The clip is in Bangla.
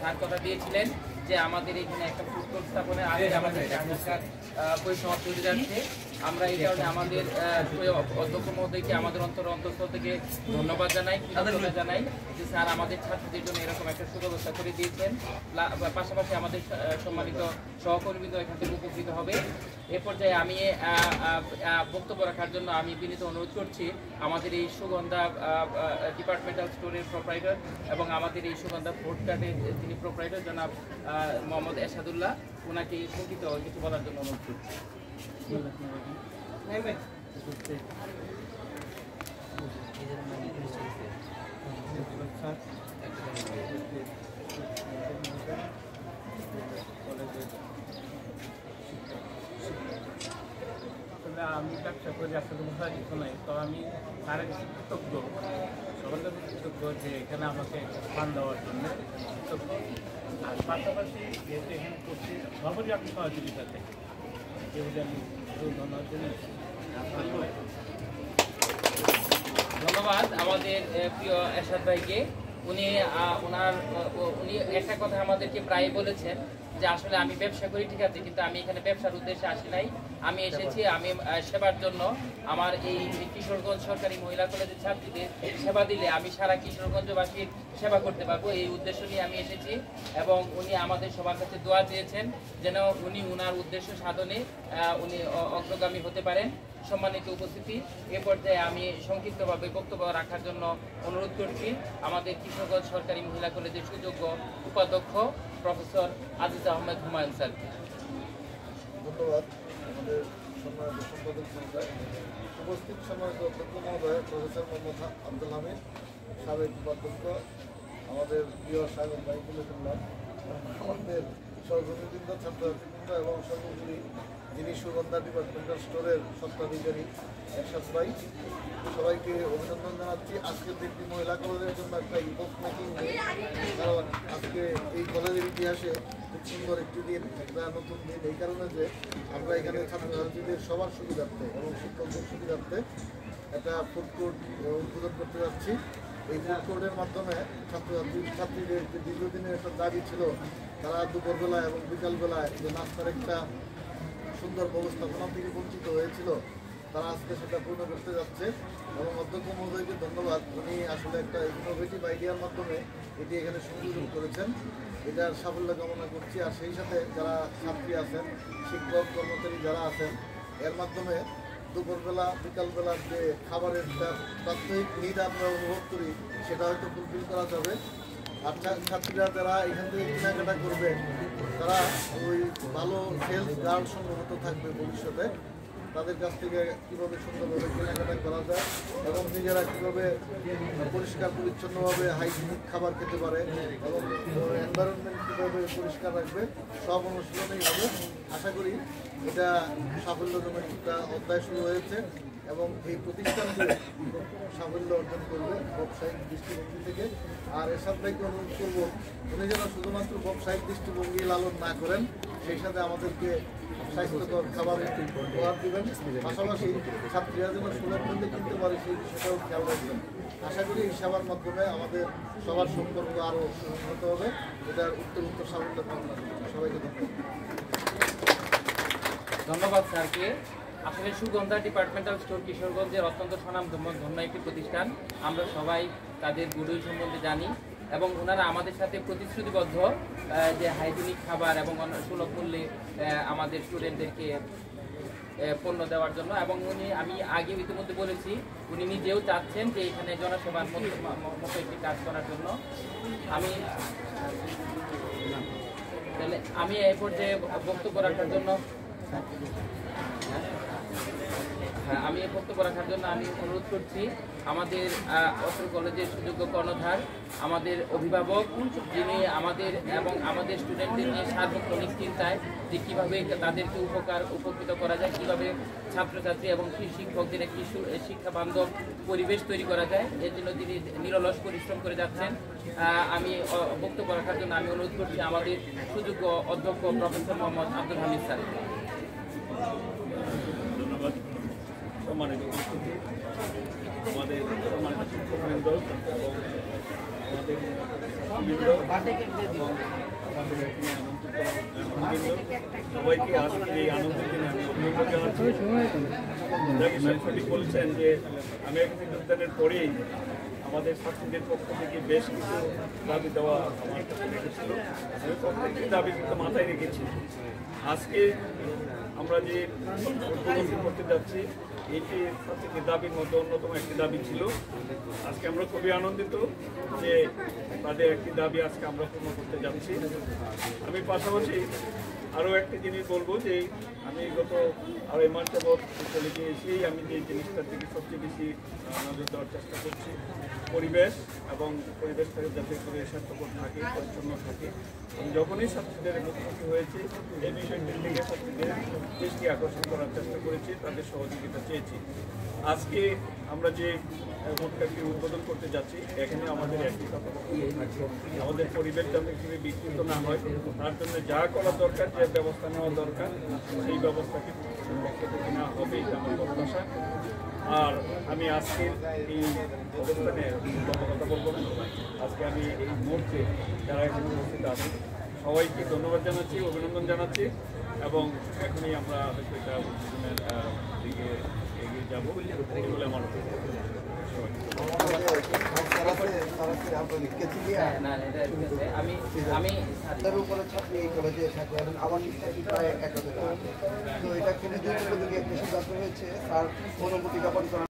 স্যার কথা দিয়েছিলেন যে আমাদের এখানে একটা ফুড কোর্ট স্থাপনে আগে আমাদের পরিসমাপ্তি হতে যাচ্ছে। আমরা এই কারণে আমাদের অধ্যক্ষ মহোদয়কে আমাদের অন্তঃস্থল থেকে ধন্যবাদ জানাই, কৃতজ্ঞতা জানাই যে স্যার আমাদের ছাত্রদের জন্য এরকম একটা সুব্যবস্থা করে দিয়েছেন। পাশাপাশি আমাদের সম্মানিত সহকর্মীবৃন্দ এখান থেকে উপকৃত হবে। এ পর্যায়ে আমি বক্তব্য রাখার জন্য আমি বিনীত অনুরোধ করছি আমাদের এই সুগন্ধা ডিপার্টমেন্টাল স্টোরের প্রোপ্রাইটার এবং আমাদের এই সুগন্ধা ফুড কার্টের যিনি প্রোপ্রাইটার জনাব মোহাম্মদ এরশাদুল্লাহ, ওনাকে সংক্ষিপ্ত কিছু বলার জন্য অনুরোধ করছি। আমি ব্যবসা করি আসলে বোঝার কিছু নাই, তো আমি তার কৃতজ্ঞ, সবার কাছে কৃতজ্ঞ যে এখানে আমাকে ফান্ড দেওয়ার জন্য কৃতজ্ঞ। আর পাশাপাশি যেহেতু এখানে করছি সবারই আপনি সহযোগিতা থেকে এগুলি আমি ধন্যবাদ জানাই। ধন্যবাদ আমাদের প্রিয় এরশাদ ভাইকে। উনি একটা কথা আমাদেরকে প্রায় বলেছেন যে আসলে আমি ব্যবসা করি ঠিক আছে, কিন্তু আমি এখানে ব্যবসার উদ্দেশ্যে আসি নাই, আমি এসেছি আমি সেবার জন্য। আমার এই কিশোরগঞ্জ সরকারি মহিলা কলেজের ছাত্রীদের সেবা দিলে আমি সারা কিশোরগঞ্জবাসীর সেবা করতে পারবো, এই উদ্দেশ্য নিয়ে আমি এসেছি। এবং উনি আমাদের সবার কাছে দোয়া চেয়েছেন যেন উনি উনার উদ্দেশ্য সাধনে উনি অগ্রগামী হতে পারেন। সম্মানিত উপস্থিতি, এ পর্যায়ে আমি সংক্ষিপ্তভাবে বক্তব্য রাখার জন্য অনুরোধ করছি আমাদের কিশোরগঞ্জ সরকারি মহিলা কলেজের সুযোগ্য উপাধ্যক্ষ প্রফেসর আজিজ আহমেদ হুমায়ুন স্যারকে। ধন্যবাদ। আমাদের সম্মানিত সম্পাদক মহোদয়, উপস্থিত সম্মানিত অধ্যক্ষ মহোদয় প্রফেসর মোহাম্মদ আব্দুল হামিদ, সাবেক উপাধ্যক্ষ, আমাদের প্রিয় সাগর ভাই কুলুল্লাহ, আমাদের সহকর্মীবৃন্দ, ছাত্রছাত্রীবৃন্দ এবং সর্বোপরি যিনি সুগন্ধা ডিপার্টমেন্টাল স্টোরের স্বত্বাধিকারী এরশাদ ভাই, সবাইকে অভিনন্দন জানাচ্ছি। আজকের দিনটি মহিলা কলেজের জন্য একটা ইভোক মেকিং দিন, কারণ আজকে এই কলেজের ইতিহাসে খুব সুন্দর একটি দিন, একটা নতুন দিন, এই কারণে যে আমরা এখানে ছাত্রছাত্রীদের সবার সুবিধার্থে এবং শিক্ষকদের সুবিধার্থে একটা ফুড কোর্ট উদ্বোধন করতে যাচ্ছি। এই ফুড কোর্টের মাধ্যমে ছাত্রীদের যে দীর্ঘদিনের একটা দাবি ছিল, তারা দুপুরবেলায় এবং বিকালবেলায় যে নাস্তার একটা সুন্দর ব্যবস্থাপনা থেকে বঞ্চিত হয়েছিল, তারা আজকে সেটা পূর্ণ করতে যাচ্ছে। এবং অধ্যক্ষ মহোদয়কে ধন্যবাদ, উনি আসলে একটা ইনোভেটিভ আইডিয়ার মাধ্যমে এটি এখানে সংযোজন করেছেন, এটার সাফল্য কামনা করছি। আর সেই সাথে যারা ছাত্রী আছেন, শিক্ষক কর্মচারী যারা আছেন, এর মাধ্যমে দুপুরবেলা বিকালবেলার যে খাবারের প্রাথমিক নিড আমরা অনুভব করি, সেটা হয়তো ফুলফিল করা যাবে। আর ছাত্রীরা যারা এখান থেকে কেনাকাটা করবে, তারা ওই ভালো সেলস গার্ড সম্ভবত থাকবে ভবিষ্যতে, তাদের কাছ থেকে কীভাবে সুন্দরভাবে কেনাকাটা করা যায় এবং নিজেরা কীভাবে পরিষ্কার পরিচ্ছন্নভাবে হাইজিনিক খাবার খেতে পারে এবং এনভায়রনমেন্ট কীভাবে পরিষ্কার রাখবে, সব অনুশীলনেই হবে। আশা করি এটা সাফল্যজনক একটা অধ্যায় শুরু হয়েছে এবং এই প্রতিষ্ঠানটি সাফল্য অর্জন করবে ব্যবসায়িক দৃষ্টিভঙ্গি থেকে। আর এরশাদ ভাইকে অনুরোধ করবো, উনি যেন শুধুমাত্র ব্যবসায়িক দৃষ্টিভঙ্গি লালন না করেন, সেই সাথে আমাদেরকে স্বাস্থ্যকর খাবার উপহার দেবেন, পাশাপাশি ছাত্রীরা যেন সুলভ মূল্যে কিনতে পারে সেই বিষয়টাও খেয়াল রাখবেন। আশা করি এই সেবার মাধ্যমে আমাদের সবার সম্পর্ক আরও উন্নত হবে, এটার উত্তর সাফল্য কামনা করি। সবাইকে ধন্যবাদ স্যারকে। আসলে সুগন্ধা ডিপার্টমেন্টাল স্টোর কিশোরগঞ্জের অত্যন্ত স্বনামধন্য একটি প্রতিষ্ঠান, আমরা সবাই তাদের গুডউইল সম্বন্ধে জানি এবং ওনারা আমাদের সাথে প্রতিশ্রুতিবদ্ধ যে হাইজিনিক খাবার এবং সুলভ মূল্যে আমাদের স্টুডেন্টদেরকে পণ্য দেওয়ার জন্য। এবং আমি আগে ইতিমধ্যে বলেছি, উনি নিজেও চাচ্ছেন যে এখানে জনসেবার মতো একটি কাজ করার জন্য। আমি এই পর্যায়ে বক্তব্য রাখার জন্য হ্যাঁ, আমি এই বক্তব্য রাখার জন্য আমি অনুরোধ করছি আমাদের অত্র কলেজের সুযোগ্য কর্ণধার, আমাদের অভিভাবক, যিনি আমাদের এবং আমাদের স্টুডেন্টদের নিয়ে সার্বক্ষণিক চিন্তায় যে কীভাবে তাদেরকে উপকৃত করা যায়, কীভাবে ছাত্রছাত্রী এবং শিক্ষকদের একটি শিক্ষা বান্ধব পরিবেশ তৈরি করা যায়, এর জন্য তিনি নিরলস পরিশ্রম করে যাচ্ছেন। আমি বক্তব্য রাখার জন্য আমি অনুরোধ করছি আমাদের সুযোগ্য অধ্যক্ষ প্রফেসর মোহাম্মদ আব্দুল হামিদ স্যার। ধন্যবাদ। সম্মানিত উপস্থিতি, আমাদের সম্মানিত শিক্ষকবৃন্দ এবং সবাইকে আজকের এই আনন্দের দিনে আমি অভিনন্দন জানাচ্ছি। সঠিক বলছেন যে আমি এখানে যোগদানের পরেই আমাদের ছাত্রীদের পক্ষ থেকে বেশ কিছু দাবি দেওয়া আমার কাছে রেখেছিল। আমি প্রত্যেকটি দাবি কিন্তু মাথায় রেখেছি। আজকে আমরা যে উদ্বোধন করতে যাচ্ছি এটি ছাত্রীদের দাবির মধ্যে অন্যতম একটি দাবি ছিল। আজকে আমরা খুবই আনন্দিত যে তাদের একটি দাবি আজকে আমরা পূর্ণ করতে যাচ্ছি। আমি পাশাপাশি আরও একটি জিনিস বলবো যে আমি গত আড়াই মাস যাবৎ কলেজে এসেই আমি যে জিনিসটার দিকে সবচেয়ে বেশি নজর দেওয়ার চেষ্টা করছি, পরিবেশ এবং পরিবেশটাকে যাতে করে স্বাস্থ্যকর থাকে, পরিচ্ছন্ন থাকে। আমি যখনই ছাত্রীদের মুখোমুখি হয়েছি এই বিষয়টির দিকে ছাত্রীদের দৃষ্টি আকর্ষণ করার চেষ্টা করেছি, তাদের সহযোগিতা চেয়েছি। আজকে আমরা যে মোটকাটি উদ্বোধন করতে যাচ্ছি এখানে আমাদের একটি কথা আমাদের পরিবেশ যাতে খুবই বিকৃত না হয় তার জন্য যা করা দরকার, যে ব্যবস্থা নেওয়া দরকার সেই ব্যবস্থাকে পক্ষ থেকে নেওয়া হবে, এটা আমার প্রত্যাশা। আর আমি আজকের এই অবস্থানে কথা বলবো না। আজকে আমি এই মুহূর্তে যারা এখানে উপস্থিত আছে সবাইকে ধন্যবাদ জানাচ্ছি, অভিনন্দন জানাচ্ছি এবং এখনই আমরা হয়তো এটা উদ্বোধনের দিকে এগিয়ে যাবো বলে আমার উপরে ছাত্রী এই কলেজে থাকে এবং আবাসিক ছাত্রী প্রায় ১,০০০ তো এটা খুবই দ্রুত গতিতে একটা সিদ্ধান্ত হয়েছে, তার অনুমতি জ্ঞাপন করা